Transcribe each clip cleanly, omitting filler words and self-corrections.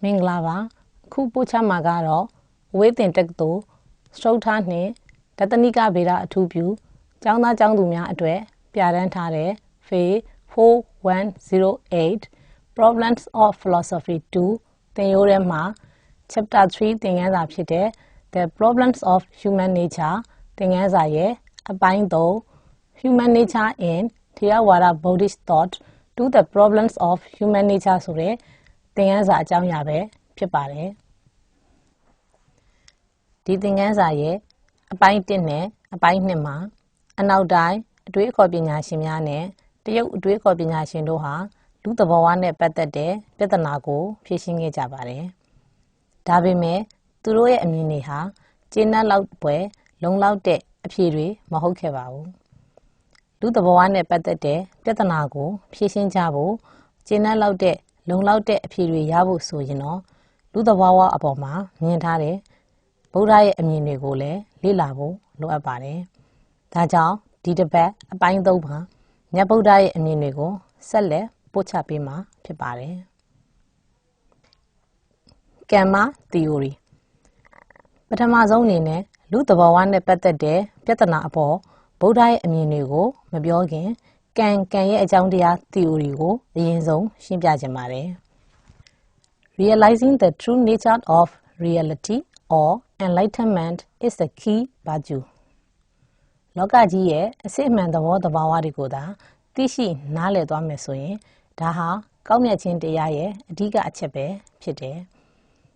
Minglava, Kupucha Magaro, within Tecto, Strotane, Tatanica Vera Tubu, Janga Jangdumia Adwe, Piarentare, Fe 4108, Problems of Philosophy 2, Theorema, Chapter 3 Thingaza Pite, The Problems of Human Nature, Thingaza Ye, Abindo, Human Nature in Theravada Buddhist Thought, to the Problems of Human Nature Sure, Thingaza Jamyabe, Pipare. The Thingaza Ye, Abindine, Abindema, and now die, a drake of Binashimiane, the drake of Binashindoha, do the Bawane Petade, Petanago, fishing a jabare. Dabime, Turoe Aminiha, Jena Loudwe, Long Loud De, a Piri, Mahokevao. Do the Bawane Petade, Petanago, fishing jabo, Jena Loud De, Long Loud De, a Piri Yabu, so you know. Do the Wawa Aboma, Nientare, Bodai Aminigole, Lilabo, Loabare. Tajao, Didabe, a bind over, Nabodai Aminigo, Sele, Pochapima, Pipare. Gamma theory. But Amazonine, Luther one better day, Petana abo, Bodai Amunigo, Mabiogin, can ye a Joundia theory go, the Yinzo, Shimbajamare. Realizing the true nature of reality or enlightenment is the key baju. Lokaji, a same man the word of our goda, Tishi, Nale Domesoin, Daha, Kaumyachin de Yaye, Diga Achepe, Pite.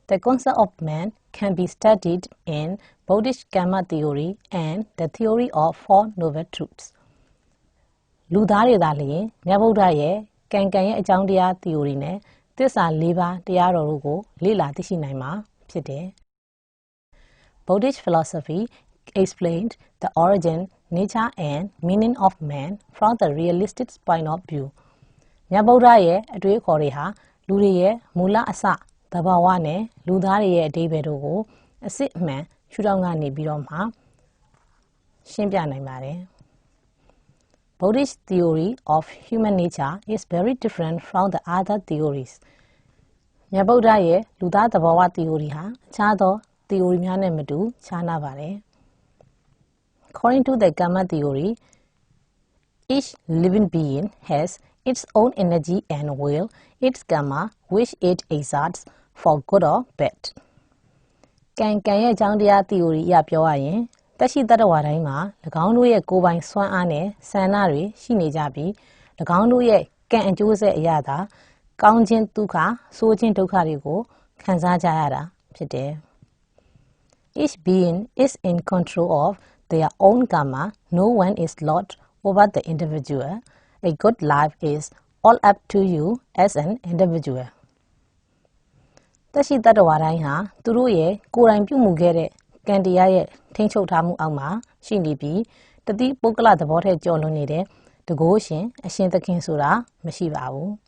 The concept of man can be studied in Buddhist Gamma theory and the theory of Four Noble Truths. Ludari Dali, Nabodaye, Kankaye Jandia theory ne, this are Liva Diarogo, Lila Tishinaima, Pite. Buddhist philosophy explained the origin, nature, and meaning of man from the realistic point of view. Nabodaye, Adwe Koreha, Lurie, Mula Asa. The Bawane, Ludari Davidogo, a sick man, Shudangani Biroma, Shimpiana Mare. Buddhist theory of human nature is very different from the other theories. Nabodaye, Luda the Bawa theory, Chado, theory Medu, Chana Vare. According to the Gamma theory, each living being has its own energy and will, its gamma, which it exerts for good or bad. Can ye Jandia theory yapioayin, Tashi Tadawarima, the Gaunduye go by Swan Ane, Sanari, Shinijabi, the Gaunduye can Jose Yada, Gaunjin Tuka, Sojin Tukarigo, Kanzajayada, Pite. Each being is in control of their own gamma, no one is lord over the individual. A good life is all up to you as an individual. Tashi Tadawaraiha, Turuye, Kuran Pumugere, Candiaye, Tencho Tamu Ama, Shinibi, the deep Bokala the water Jolonide, the Goshin, a Shinta Kinsura, Mashivau.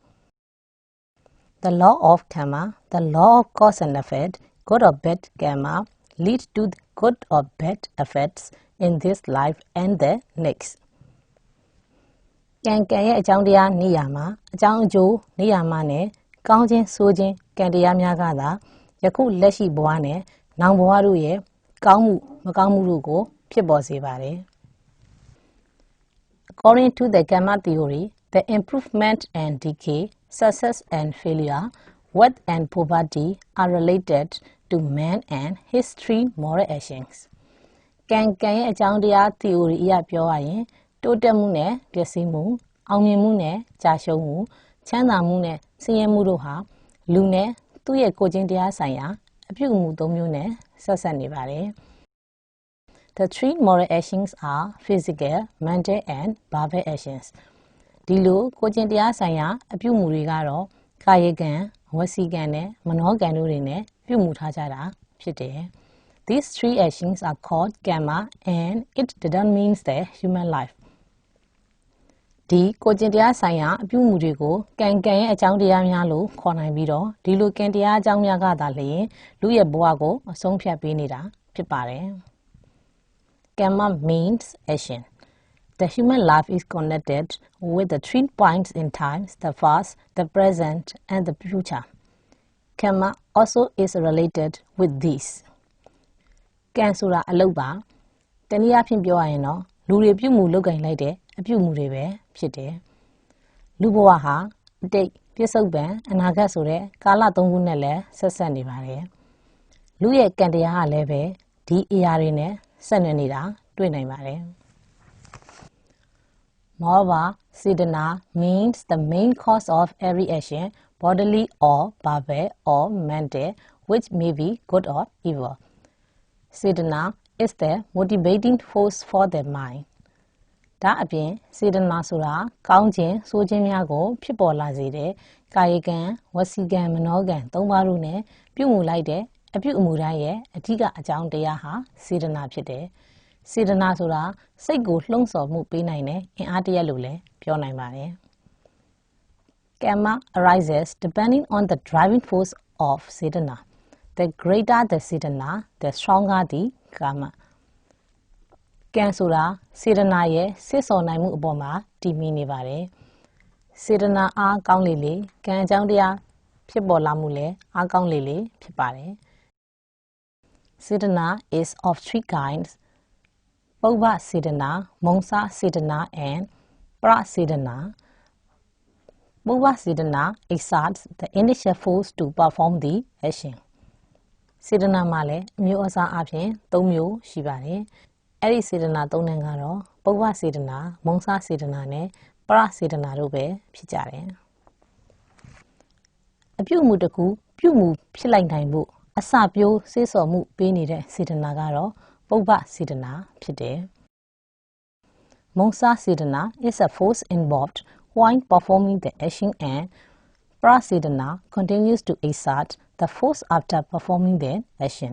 The law of Karma, the law of cause and effect, good or bad karma, lead to good or bad effects in this life and the next. Can ye a Jandia Niyama, a Janjo, Niyamane, Gaunjin Sojin, Candia Miagada, Yaku Leshi Boane, Namboaruye, Kaumu, Makamurugo, Pibosivare. According to the Gamma theory, the improvement and decay, success and failure, wealth and poverty are related to man and his three moral actions. Can ye a Jandia theory yapioayin, Totemune, Piasimu, Aumimune, Jashomu, Chanamune, Siamuruha, Lune, Tuye Kojindia Saya, Apumu Domune, Sasanivare. The three moral actions are physical, mental, and verbal actions. Dilu, Kojindia Saya, Apumurigaro, Kayegan, Wasigane, Manoganurine, Pumutajara, Pite. These three actions are called Gamma and it determines the human life. Di Kojindia Saya, Pumurigo, can a Jandia Mialo, Konaibido, Dilu Candia Jamiagada Lay, Luya Boago, Songpia Benida, Pipare. Gamma means action. The human life is connected with the 3 points in time, the past, the present, and the future. Karma also is related with these. ကံဆိုတာအလုပ်ပါတနည်းအားဖြင့်ပြောရရင်တော့လူတွေပြုမှုလုပ်ကင်လိုက်တဲ့အပြုမှုတွေပဲဖြစ်တယ်လူဘဝဟာအတိတ်ပြစ္ဆုတ်ပံအနာဂတ်ဆိုတဲ့ကာလသုံးခုနဲ့လည်းဆက်ဆက်နေပါတယ်လူရဲ့ကံတရားဟာလည်းပဲဒီအရာတွေနဲ့ဆက်နွယ်နေတာတွေ့နိုင်ပါတယ် Moreover, Sedana means the main cause of every action, bodily or verbal or mental, which may be good or evil. Sedana is the motivating force for the mind. ဒါအပြင်စေတနာဆိုတာကောင်းခြင်းဆိုးခြင်းများကိုဖြစ်ပေါ်လာစေတဲ့ကာယကံဝစီကံမနောကံသုံးပါးတို့နဲ့ပြုမှုလိုက်တဲ့အပြုအမူတိုင်းရဲ့အဓိကအကြောင်းတရားဟာစေတနာဖြစ်တယ်စေတနာဆိုတာစိတ်ကိုလှုံ့ဆော်မှုပေးနိုင်တဲ့အင်အားတစ်ရပ်လို့လည်းပြောနိုင်ပါတယ် Karma arises depending on the driving force of Sedana. The greater the Sedana, the stronger the karma. ကံဆိုတာစေတနာရဲ့စစ်စော်နိုင်မှုအပေါ်မှာတည်မြဲနေပါတယ်စေတနာအားကောင်းလေလေကံအကြောင်းတရားဖြစ်ပေါ်လာမှုလည်းအားကောင်းလေလေဖြစ်ပါတယ်စေတနာ is of three kinds ပုဗ္ဗစေတနာမုံစစေတနာ and ပရစေတနာပုဗ္ဗစေတနာ exerts the initial force to perform the action စေတနာမှာလည်းအမျိုးအစားအပြင်၃မျိုးရှိပါတယ်အဲ့ဒီစေတနာ၃နဲ့ကတော့ပုဗ္ဗစေတနာမုံစစေတနာနဲ့ပရစေတနာတို့ပဲဖြစ်ကြတယ်အပြုမှုတစ်ခုပြုမှုဖြစ်လိုက်နိုင်ဖို့အစပြိုးစေးစော်မှုပေးနေတဲ့စေတနာကတော့ပုဗ္ဗစေတနာဖြစ်တယ်မုံစစေတနာ is a force involved while performing the action and ပရစေတနာ continues to exert the force after performing the action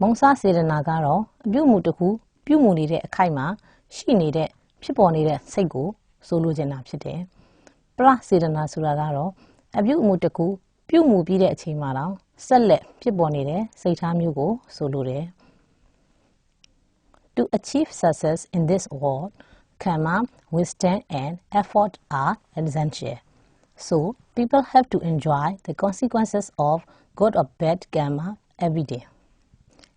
မုံစစေတနာကတော့အပြုမှုတစ်ခုပြုမှုနေတဲ့အခိုက်မှာရှိနေတဲ့ဖြစ်ပေါ်နေတဲ့စိတ်ကိုဆိုလိုချင်တာဖြစ်တယ်ပရစေတနာဆိုတာကတော့အပြုမှုတစ်ခုပြုမှုပြီးတဲ့အချိန်မှာတော့ဆက်လက်ဖြစ်ပေါ်နေတဲ့စိတ်ထားမျိုးကိုဆိုလိုတယ် To achieve success in this world, karma, wisdom, and effort are essential. So, people have to enjoy the consequences of good or bad karma every day.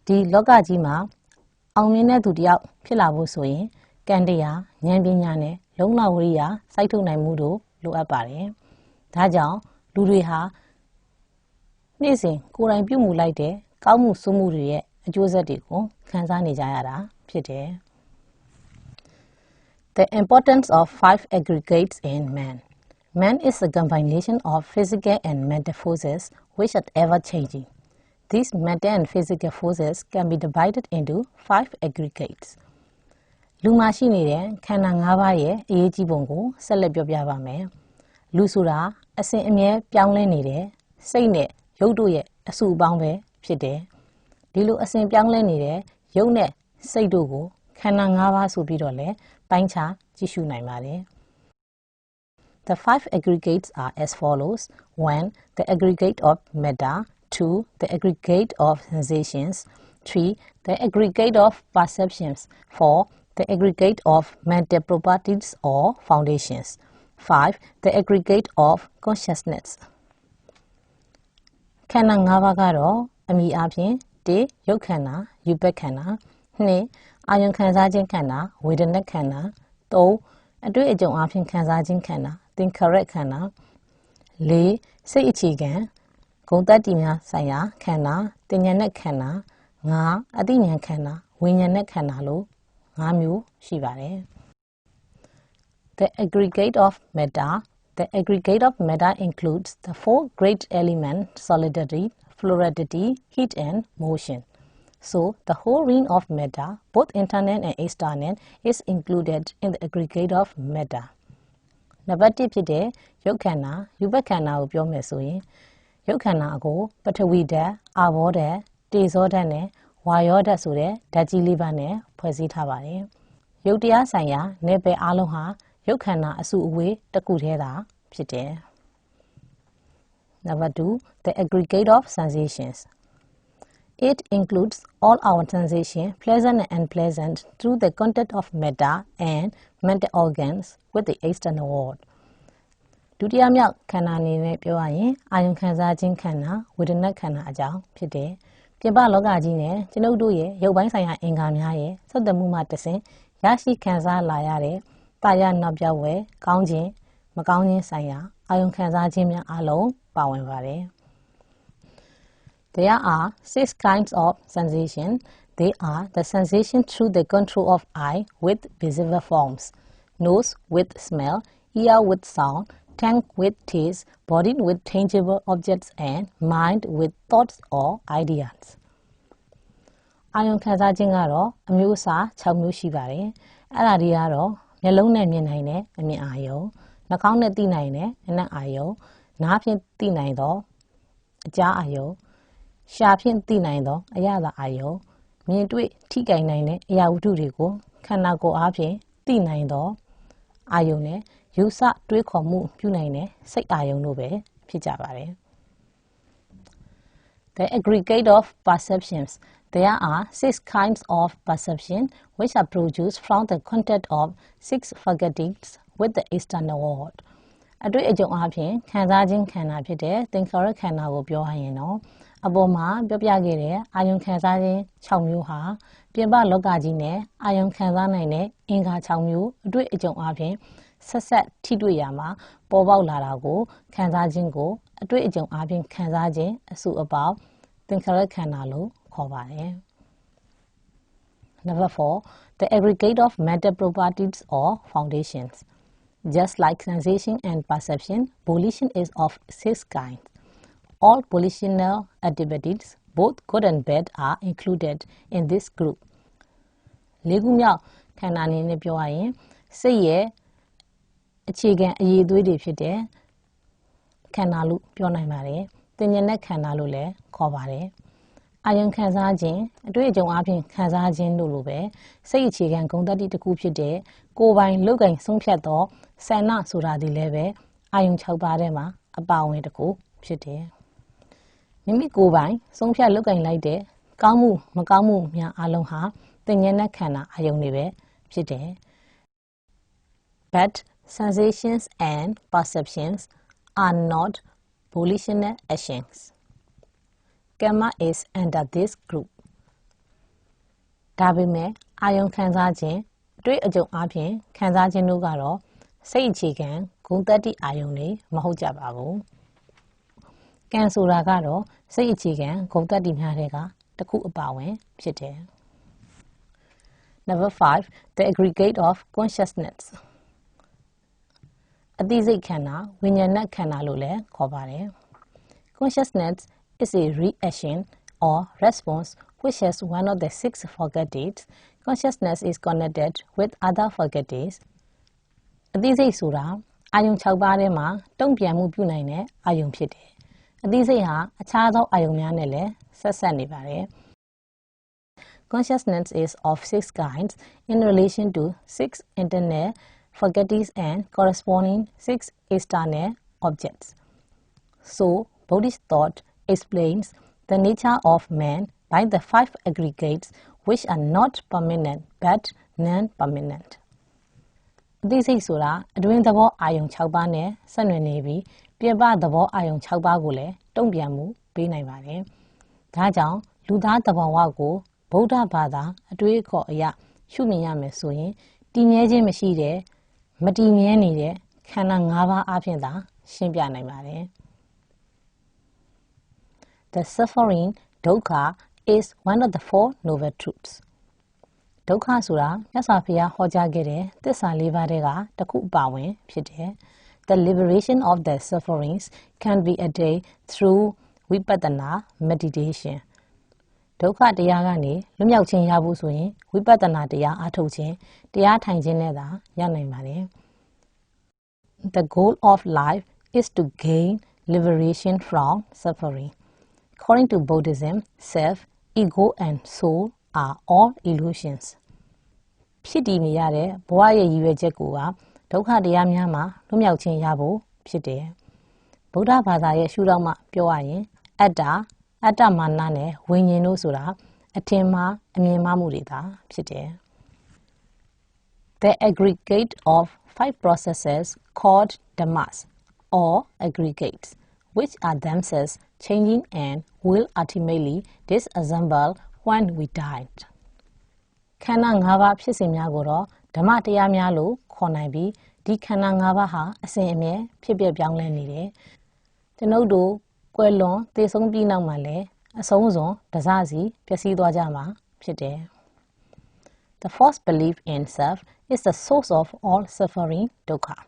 ဒီလောကကြီးမှာအောင်မြင်တဲ့သူတယောက်ဖြစ်လာဖို့ဆိုရင်ကံတရားဉာဏ်ပညာနဲ့လုံလဝိရိယစိုက်ထုတ်နိုင်မှုတို့လိုအပ်ပါတယ်။ဒါကြောင့်လူတွေဟာနေ့စဉ်ကိုယ်တိုင်ပြုမှုလိုက်တဲ့ကောင်းမှုဆိုးမှုတွေရဲ့အကျိုးဆက်တွေကိုခံစားနေကြရတာဖြစ်တယ်။ The importance of five aggregates in man. Man is a combination of physical and mental forces which are ever changing. These mental and physical forces can be divided into five aggregates. လူမှာရှိနေတဲ့ခန္ဓာ၅ပါးရဲ့အရေးကြီးပုံကိုဆက်လက်ပြောပြပါမယ်။လူဆိုတာအစဉ်အမြဲပြောင်းလဲနေတဲ့စိတ်နဲ့ရုပ်တို့ရဲ့အစုအပေါင်းပဲဖြစ်တယ်။ဒီလိုအစဉ်ပြောင်းလဲနေတဲ့ရုပ်နဲ့စိတ်တို့ကိုခန္ဓာ၅ပါးဆိုပြီးတော့လည်းပိုင်းခြားကြည့်ရှုနိုင်ပါတယ်။ The five aggregates are as follows. 1. The aggregate of matter. 2. The aggregate of sensations. 3. The aggregate of perceptions. 4. The aggregate of mental properties or foundations. 5. The aggregate of consciousness. ခန္ဓာ၅ပါးကတော့အမည်အပြင် 1. ရုပ်ခန္ဓာယူပခန္ဓာ 2. အာယုံခံစားခြင်းခန္ဓာဝေဒနာခန္ဓာ 3. အတွေ့အကြုံအပြင်ခံစားခြင်းခန္ဓာသင်္ခါရခန္ဓာ 4. စိတ်အခြေခံဂုဏ်တတ္တိများဆိုင်ရာခန္ဓာတင်ညာနဲ့ခန္ဓာ 5. အသိဉာဏ်ခန္ဓာဝိညာဉ်နဲ့ခန္ဓာလို့5မျိုးရှိပါတယ် The aggregate of matter. The aggregate of matter includes the four great elements solidity, fluidity, heat and motion. So, the whole ring of matter, both internal and external, is included in the aggregate of matter. နံပါတ်1ဖြစ်တဲ့ရုပ်ခန္ဓာယူပခန္ဓာကိုပြောမယ်ဆိုရင်ရုပ်ခန္ဓာကိုပထဝီဓာတ်အာဘောဓာတ်တေဇောဓာတ်နဲ့ဝါယောဓာတ်ဆိုတဲ့ဓာတ်ကြီးလေးပါးနဲ့ဖွဲ့စည်းထားပါတယ်ရုပ်တရားဆိုင်ရာနယ်ပယ်အလုံးဟာရုပ်ခန္ဓာအစုအဝေးတစ်ခုတည်းသာဖြစ်တယ် Number 2. The aggregate of sensations. It includes all our sensations, pleasant and unpleasant, through the contact of matter and mental organs with the external world. ဒုတိယမြောက်ခန္ဓာအနေနဲ့ပြောရရင်အာယုံခံစားခြင်းခန္ဓာဝေဒနာခန္ဓာအကြောင်းဖြစ်တယ်။ပြင်ပလောကကြီးနဲ့ကျွန်ုပ်တို့ရဲ့ရုပ်ပိုင်းဆိုင်ရာအင်္ဂါများရဲ့ဆက်သွယ်မှုမှတဆင့်ရရှိခံစားလာရတဲ့တာယာနောက်ပြောက်ဝဲကောင်းခြင်းမကောင်းခြင်းဆိုင်ရာအာယုံခံစားခြင်းများအလုံးပါဝင်ပါတယ်။ There are 6 kinds of sensation. They are the sensation through the control of eye with visible forms, nose with smell, ear with sound, tongue with taste, body with tangible objects, and mind with thoughts or ideas. အာယုံခံစားခြင်းကတော့အမျိုးအစား6မျိုးရှိပါတယ်။အဲ့ဒါတွေကတော့မျက်လုံးနဲ့မြင်နိုင်တဲ့အမြင်အာယုံ၊နှာခေါင်းနဲ့သိနိုင်တဲ့အနံ့အာယုံ၊နားဖြင့်သိနိုင်သောအကြားအာယုံ၊ရှားဖြင့်သိနိုင်သောအရသာအာယုံ၊မြင်တွေ့ထိကိုင်နိုင်တဲ့အရာဝတ္ထုတွေကိုခန္ဓာကိုယ်အားဖြင့်သိနိုင်သောအာယုံနဲ့ယူဆတွေးခေါ်မှုပြုနိုင်တဲ့စိတ်အာယုံတို့ပဲဖြစ်ကြပါတယ်။ The aggregate of perceptions. There are 6 kinds of perception which are produced from the contact of 6 faculties with the external world. အတွေ့အကြုံအပြင်ခံစားခြင်းခန္ဓာဖြစ်တဲ့သင်္ခါရခန္ဓာကိုပြောရရင်တော့အပေါ်မှာပြောပြခဲ့တဲ့အာယုံခံစားခြင်း6မျိုးဟာပြင်ပလောကကြီးနဲ့အာယုံခံစားနိုင်တဲ့အင်္ဂါ6မျိုးအတွေ့အကြုံအပြင်ဆက်ထိတွေ့ရမှာပေါ်ပေါက်လာတာကိုခံစားခြင်းကိုအတွေ့အကြုံအပြင်ခံစားခြင်းအစုအပေါင်းသင်္ခါရခန္ဓာလို့ခေါ်ပါတယ်။ Number 4. The aggregate of mental properties or foundations. Just like sensation and perception, volition is of 6 kinds. All volitional activities, both good and bad, are included in this group. လေးခုမြောက်ခန္ဓာအနေနဲ့ပြောရရင်စိတ်ရဲ့အခြေခံအရေးအသွေးတွေဖြစ်တဲ့ခန္ဓာလို့ပြောနိုင်ပါတယ်။သင်္ညာနဲ့ခန္ဓာလို့လည်းခေါ်ပါတယ်။အာယုံခံစားခြင်းအတွေ့အကြုံအပြင်ခံစားခြင်းတို့လိုပဲစိတ်အခြေခံဂုဏ်သတ္တိတစ်ခုဖြစ်တဲ့ကိုယ်ပိုင်လုပ်ကိုင်ဆုံးဖြတ်သောဆန္ဒဆိုတာဒီလည်းပဲအာယုံ6ပါးထဲမှာအပါအဝင်တစ်ခုဖြစ်တယ်။မိမိကိုယ်ပိုင်ဆုံးဖြတ်လုပ်ကိုင်လိုက်တဲ့ကောင်းမှုမကောင်းမှုများအလုံးဟာသင်္ညာနဲ့ခန္ဓာအာယုံတွေပဲဖြစ်တယ်။ But sensations and perceptions are not volitional actions. Karma is under this group. ဒါပေမဲ့အာယုံခံစားခြင်းအတွေ့အကြုံအပြင်ခံစားခြင်းတို့ကတော့စိတ်အခြေခံဂုဏ်သတ္တိအာယုံတွေမဟုတ်ကြပါဘူး။ကံဆိုတာကတော့စိတ်အခြေခံဂုဏ်သတ္တိများတွေကတစ်ခုအပါဝင်ဖြစ်တယ်။ Number 5. The aggregate of consciousness. အသိစိတ်ခန္ဓာဝိညာဏခန္ဓာလို့လည်းခေါ်ပါတယ်။ Consciousness is a reaction or response which has one of the 6 faculties. Consciousness is connected with other faculties. အသိစိတ်ဆိုတာအာယုံ6ပါးထဲမှာတုံ့ပြန်မှုပြုနိုင်တဲ့အာယုံဖြစ်တယ်။အသိစိတ်ဟာအခြားသောအာယုံများနဲ့လည်းဆက်နေပါတယ်။ Consciousness is of 6 kinds in relation to 6 internal faculties and corresponding 6 external objects. So, Buddhist thought explains the nature of man by the 5 aggregates which are not permanent but non-permanent. အသိစိတ်ဆိုတာအတွင်းသဘောအာယုံ6ပါးနဲ့ဆက်နွယ်နေပြီးပြင်ပသဘောအာယုံ6ပါးကိုလည်းတုံ့ပြန်မှုပေးနိုင်ပါတယ်။ဒါကြောင့်လူသားသဘာဝကိုဗုဒ္ဓဘာသာအတွေးအခေါ်အရရှုမြင်ရမယ်ဆိုရင်တည်မြဲခြင်းမရှိတဲ့မတည်မြဲနေတဲ့ခန္ဓာ5ပါးအပြင်သာရှင်းပြနိုင်ပါတယ်။ The suffering dukkha is one of the 4 noble truths. ဒုက္ခဆိုတာမြတ်စွာဘုရားဟောကြားခဲ့တဲ့သစ္စာ4ပါးထဲကတစ်ခုအပါဝင်ဖြစ်တယ်။ The liberation of the sufferings can be attained through vipassana meditation. ဒုက္ခတရားကနေလွတ်မြောက်ခြင်းရဖို့ဆိုရင်ဝိပဿနာတရားအားထုတ်ခြင်းတရားထိုင်ခြင်းနဲ့သာရနိုင်ပါတယ်။ The goal of life is to gain liberation from suffering. According to Buddhism, self, ego, and soul are all illusions. ဖြစ်တည်နေရတဲ့ဘဝရဲ့ရည်ရွယ်ချက်ကိုကဒုက္ခတရားများမှာလွတ်မြောက်ခြင်းရဖို့ဖြစ်တယ်။ဗုဒ္ဓဘာသာရဲ့ရှုထောင့်မှပြောရရင်အတ္တအတ္တမာနနဲ့ဝိညာဉ်တို့ဆိုတာအထင်မှားအမြင်မှားမှုတွေသာဖြစ်တယ်။ The aggregate of 5 processes called dhammas or aggregates, which are themselves changing and will ultimately disassemble when we die. ခန္ဓာ၅ပါးဖြစ်စဉ်များကိုတော့ဓမ္မတရားများလို့ခေါ်နိုင်ပြီးဒီခန္ဓာ၅ပါးဟာအစဉ်အမြဲဖြစ်ပျက်ပြောင်းလဲနေတယ်။ကျွန်ုပ်တို့ကွယ်လွန်သေဆုံးပြီးနောက်မှာလည်းအဆုံးစွန်တစစီပျက်စီးသွားကြမှာဖြစ်တယ်။ The false belief in self is the source of all suffering, dukkha.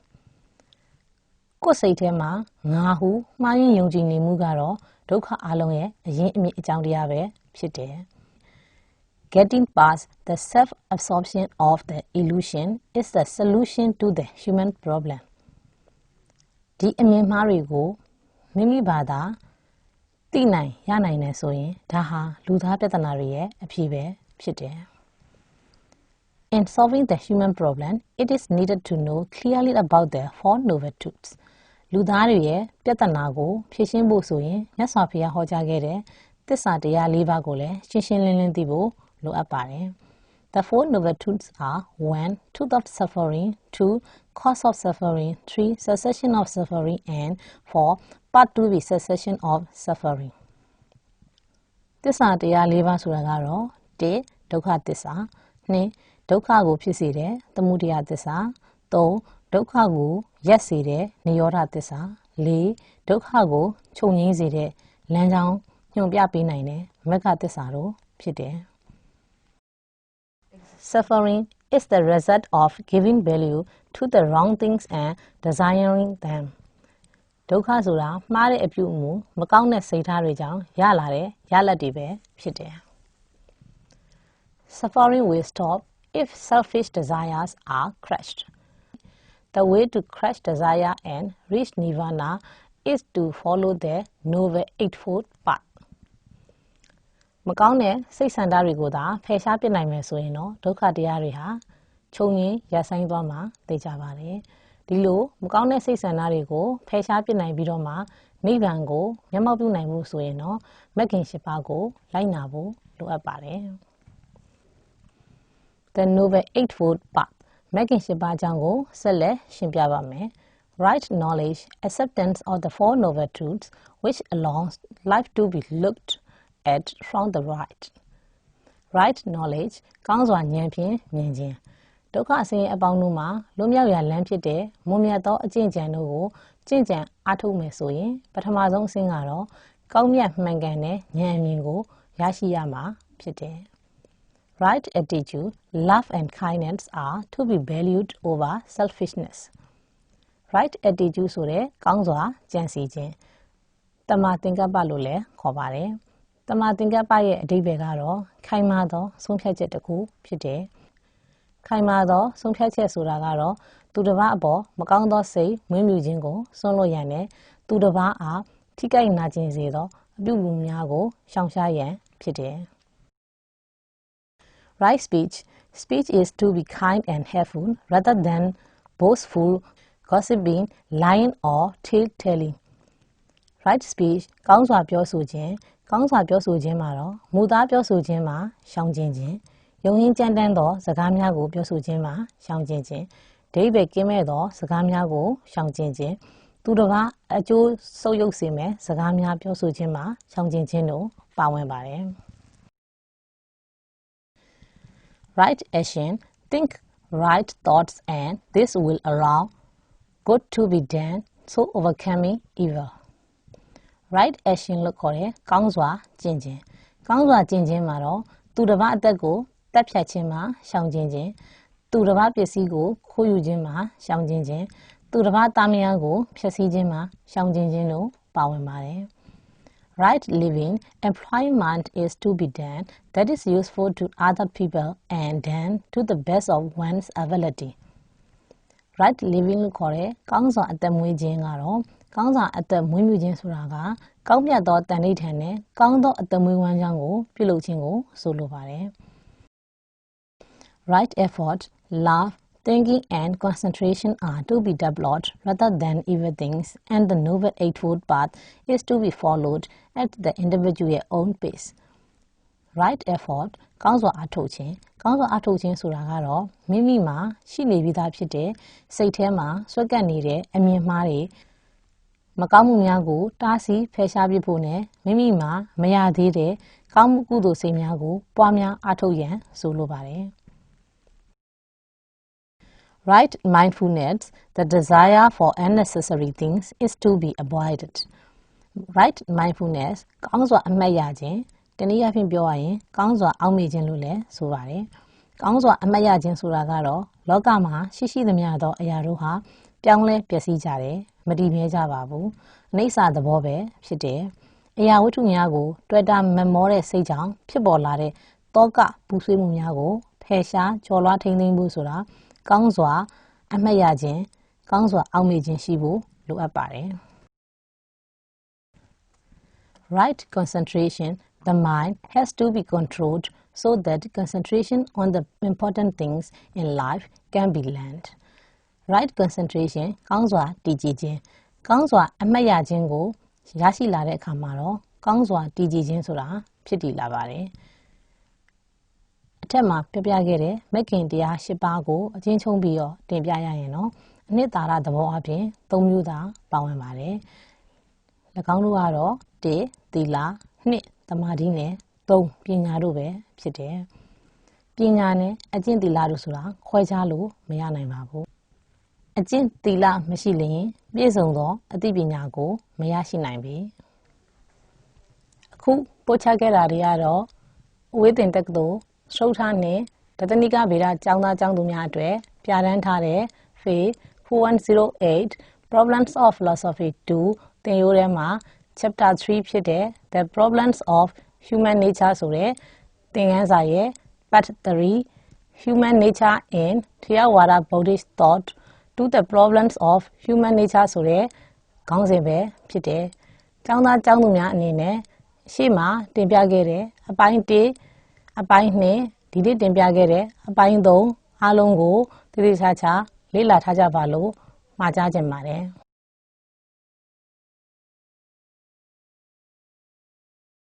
ကိုယ်စိတ်ထဲမှာငါဟုမှားယွင်းယုံကြည်နေမှုကတော့ဒုက္ခအလုံးရဲ့အရင်းအမြစ်အကြောင်းတရားပဲဖြစ်တယ်။ Getting past the self-absorption of the illusion is the solution to the human problem. ဒီအမြင်မှားတွေကိုမိမိဘာသာသိနိုင်ရနိုင်တယ်ဆိုရင်ဒါဟာလူသားပြဿနာတွေရဲ့အဖြေပဲဖြစ်တယ်။ In solving the human problem, it is needed to know clearly about the Four Noble Truths. လူသားတွေရဲ့ပြဿနာကိုဖြေရှင်းဖို့ဆိုရင်မြတ်စွာဘုရားဟောကြားခဲ့တဲ့သစ္စာတရား၄ပါးကိုလည်းရှင်းရှင်းလင်းလင်းသိဖို့လိုအပ်ပါတယ်။ The Four Noble Truths are 1. Truth of suffering, 2. Cause of suffering, 3. Cessation of suffering, and 4. Path to the cessation of suffering. သစ္စာတရား၄ပါးဆိုတာကတော့ 1. ဒုက္ခသစ္စာ 2. ဒုက္ခကိုဖြစ်စေတဲ့သမုဒယသစ္စာ 3. ဒုက္ခကိုရပ်စေတဲ့နိရောဓသစ္စာ 4. ဒုက္ခကိုချုပ်ငြိမ်းစေတဲ့လမ်းကြောင်းညွှန်ပြပေးနိုင်တဲ့မဂ္ဂသစ္စာတို့ဖြစ်တယ်။ Suffering is the result of giving value to the wrong things and desiring them. ဒုက္ခဆိုတာမှားတဲ့အပြုအမူမကောင်းတဲ့စိတ်ထားတွေကြောင့်ရလာတဲ့ရလဒ်တွေပဲဖြစ်တယ်။ Suffering will stop if selfish desires are crushed. The way to crush desire and reach nirvana is to follow the Noble Eightfold Path. မကောင်းတဲ့စိတ်ဆန္ဒတွေကိုသာဖယ်ရှားပစ်နိုင်မယ်ဆိုရင်တော့ဒုက္ခတရားတွေဟာချုပ်ငြိမ်းရပ်ဆိုင်းသွားမှာသိကြပါတယ်။ဒီလိုမကောင်းတဲ့စိတ်ဆန္ဒတွေကိုဖယ်ရှားပစ်နိုင်ပြီးတော့မှနိဗ္ဗာန်ကိုမျက်မှောက်ပြုနိုင်မှုဆိုရင်တော့မဂ်ခင်၈ပါးကိုလိုက်နာဖို့လိုအပ်ပါတယ်။ The Noble Eightfold Path မဂ်ခင်၈ပါးအကြောင်းကိုဆက်လက်ရှင်းပြပါမယ်။ Right knowledge, acceptance of the Four Noble Truths, which allows life to be looked at from the right knowledge ကောင်းစွာဉာဏ်ဖြင့်မြင်ခြင်းဒုက္ခအစဉ်အပေါင်းတို့မှာလွတ်မြောက်ရာလမ်းဖြစ်တဲ့မွန်မြတ်သောအကျင့်ကြံတို့ကိုကျင့်ကြံအားထုတ်မယ်ဆိုရင်ပထမဆုံးအဆင့်ကတော့ကောင်းမြတ်မှန်ကန်တဲ့ဉာဏ်အမြင်ကိုရရှိရမှာဖြစ်တယ် Right attitude, love and kindness are to be valued over selfishness. Right attitude ဆိုတဲ့ကောင်းစွာကြံစည်ခြင်းတမ္မာသင်္ကပ္ပလို့လည်းခေါ်ပါတယ်တမ္မာသင်္ကပ္ပရဲ့အဓိပ္ပာယ်ကတော့ခိုင်မာသောဆုံးဖြတ်ချက်တစ်ခုဖြစ်တယ်။ခိုင်မာသောဆုံးဖြတ်ချက်ဆိုတာကတော့သူတစ်ပါးအပေါ်မကောင်းသောစိတ်မွေးမြူခြင်းကိုစွန့်လွတ်ရန်နဲ့သူတစ်ပါးအားထိခိုက်နာကျင်စေသောအပြုအမူများကိုရှောင်ရှားရန်ဖြစ်တယ်။ Right speech. Speech is to be kind and helpful rather than boastful, gossiping, lying or tale-telling. Right speech ကောင်းစွာပြောဆိုခြင်းကောင်းစွာပြောဆိုခြင်းမှာတော့မူသားပြောဆိုခြင်းမှာရှောင်ကျဉ်ခြင်းယုံရင်းကြမ်းတမ်းသောစကားများကိုပြောဆိုခြင်းမှာရှောင်ကျဉ်ခြင်းဒိဗေကင်းမဲ့သောစကားများကိုရှောင်ကျဉ်ခြင်းသူတစ်ပါးအကျိုးဆုပ်ယုပ်စေမဲ့စကားများပြောဆိုခြင်းမှာရှောင်ကျဉ်ခြင်းတို့ပါဝင်ပါတယ် Right action. Think right thoughts and this will allow good to be done so overcoming evil. Right action လို့ခေါ်တဲ့ကောင်းစွာကျင့်ခြင်းကောင်းစွာကျင့်ခြင်းမှာတော့သူတစ်ပါးအသက်ကိုတပ်ဖြတ်ခြင်းမှာရှောင်ကျဉ်ခြင်းသူတစ်ပါးပစ္စည်းကိုခိုးယူခြင်းမှာရှောင်ကျဉ်ခြင်းသူတစ်ပါးသားမယားကိုဖျက်ဆီးခြင်းမှာရှောင်ကျဉ်ခြင်းတို့ပါဝင်ပါတယ် Right living employment is to be done that is useful to other people and done to the best of one's ability. Right living လို့ခေါ်တဲ့ကောင်းစွာအသက်မွေးခြင်းကတော့ကောင်းစွာအသက်မွေးမြူခြင်းဆိုတာကကောင်းမြတ်သောတန်ဋိဌာန်နဲ့ကောင်းသောအသက်မွေးဝမ်းကြောင်းကိုပြုလုပ်ခြင်းကိုဆိုလိုပါတယ် Right effort, love, thinking and concentration are to be developed rather than evil things and the Noble Eightfold Path is to be followed at the individual own pace. Right effort ကောင်းစွာအားထုတ်ခြင်းဆိုတာကတော့မိမိမှာရှိနေပြီးသားဖြစ်တဲ့စိတ်ထဲမှာစွဲကပ်နေတဲ့အမြင်မှားတွေ မကောင်းမှုများကိုတားဆီးဖယ်ရှားပစ်ဖို့နဲ့မိမိမှာမရသေးတဲ့ကောင်းမှုကုသိုလ်စိတ်များကိုပွားများအားထုတ်ရန်ဆိုလိုပါတယ်။ Right mindfulness, the desire for unnecessary things is to be avoided. Right mindfulness ကောင်းစွာအမှတ်ရခြင်းတနည်းအားဖြင့်ပြောရရင်ကောင်းစွာအောက်မေ့ခြင်းလို့လည်းဆိုပါတယ်။ကောင်းစွာအမှတ်ရခြင်းဆိုတာကတော့လောကမှာရှိသမျှသောအရာတို့ဟာပြောင်းလဲပျက်စီးကြတယ်မတည်မြဲကြပါဘူး။အနိစ္စသဘောပဲဖြစ်တယ်။အရာဝတ္ထုများကိုတွေ့တာမမောတဲ့စိတ်ကြောင့်ဖြစ်ပေါ်လာတဲ့တောကပူဆွေးမှုများကိုဖယ်ရှားကျော်လွှားထိန်းသိမ်းဖို့ဆိုတာကောင်းစွာအမှတ်ရခြင်းကောင်းစွာအောက်မေ့ခြင်းရှိဖို့လိုအပ်ပါတယ်။ Right concentration, the mind has to be controlled so that concentration on the important things in life can be learned. Right concentration ကောင်းစွာတည်ကြည်ခြင်းကောင်းစွာအမှတ်ရခြင်းကိုရရှိလာတဲ့အခါမှာတော့ကောင်းစွာတည်ကြည်ခြင်းဆိုတာဖြစ်တည်လာပါတယ်။အထက်မှာပြပြခဲ့တဲ့မဂ်ခင်တရား၈ပါးကိုအချင်းချင်းပြီးတော့တင်ပြရရင်တော့အနှစ်သာရသဘောအပြင်၃မျိုးသာပါဝင်ပါတယ်။၎င်းတို့ကတော့၁သီလ၂သမာဓိနဲ့၃ပညာတို့ပဲဖြစ်တယ်။ပညာနဲ့အကျင့်သီလတို့ဆိုတာခွဲခြားလို့မရနိုင်ပါဘူး။အကျင့်သီလမရှိလျင်ပြည့်စုံသောအသိပညာကိုမရရှိနိုင်ပြီ။အခုပို့ချခဲ့တာတွေကတော့ဝေးတင်တက္ကသိုလ်စတုထနဲ့ဒသနိကဗေဒကျောင်းသားကျောင်းသူများအတွက်ပြဋ္ဌာန်းထားတဲ့ Phil-4108 Problems of Philosophy 2 သင်ရိုးထဲမှာ Chapter-3 ဖြစ်တဲ့ The Problems of Human Nature ဆိုတဲ့သင်ခန်းစာရဲ့ Part-3 Human Nature in Theravada Buddhist Thought to the Problems of Human Nature ဆိုတဲ့ခေါင်းစဉ်ပဲဖြစ်တယ်။ကျောင်းသားကျောင်းသူများအနေနဲ့ရှေ့မှာတင်ပြခဲ့တဲ့အပိုင်း1အပိုင်း2ဒီနေ့တင်ပြခဲ့တဲ့အပိုင်း3အားလုံးကိုသေသေချာချာလေ့လာထားကြပါလို့မှာကြားချင်ပါတယ်။